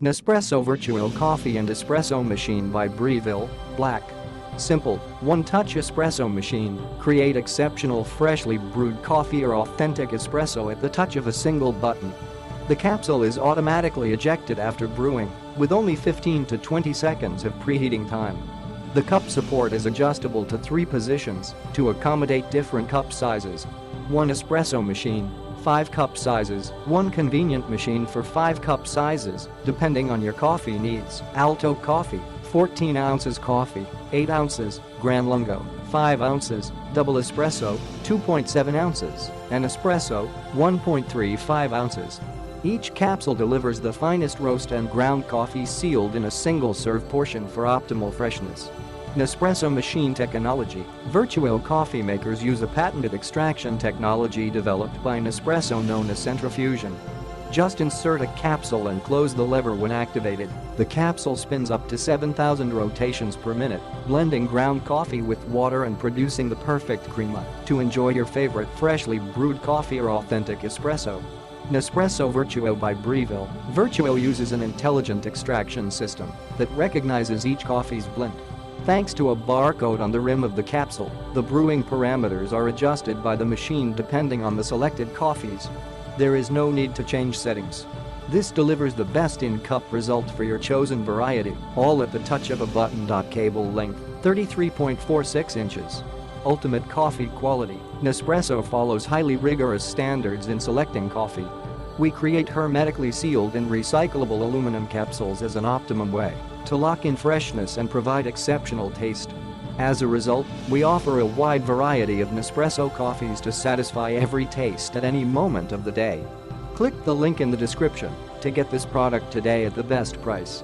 Nespresso Vertuo Coffee and Espresso Machine by Breville, Black. Simple, one-touch espresso machine, create exceptional freshly brewed coffee or authentic espresso at the touch of a single button. The capsule is automatically ejected after brewing, with only 15 to 20 seconds of preheating time. The cup support is adjustable to 3 positions to accommodate different cup sizes. 1 espresso machine, 5 cup sizes, 1 convenient machine for 5 cup sizes, depending on your coffee needs. Alto Coffee, 14 ounces coffee, 8 ounces, Gran Lungo, 5 ounces, double espresso, 2.7 ounces, and espresso, 1.35 ounces. Each capsule delivers the finest roast and ground coffee sealed in a single serve portion for optimal freshness. Nespresso Machine Technology. Vertuo coffee makers use a patented extraction technology developed by Nespresso known as Centrifusion. Just insert a capsule and close the lever when activated. The capsule spins up to 7,000 rotations per minute, blending ground coffee with water and producing the perfect crema to enjoy your favorite freshly brewed coffee or authentic espresso. Nespresso Vertuo by Breville. Vertuo uses an intelligent extraction system that recognizes each coffee's blend. Thanks to a barcode on the rim of the capsule, the brewing parameters are adjusted by the machine depending on the selected coffees. There is no need to change settings. This delivers the best in-cup result for your chosen variety, all at the touch of a button. Cable length, 33.46 inches. Ultimate coffee quality. Nespresso follows highly rigorous standards in selecting coffee. We create hermetically sealed and recyclable aluminum capsules as an optimum way to lock in freshness and provide exceptional taste. As a result, we offer a wide variety of Nespresso coffees to satisfy every taste at any moment of the day. Click the link in the description to get this product today at the best price.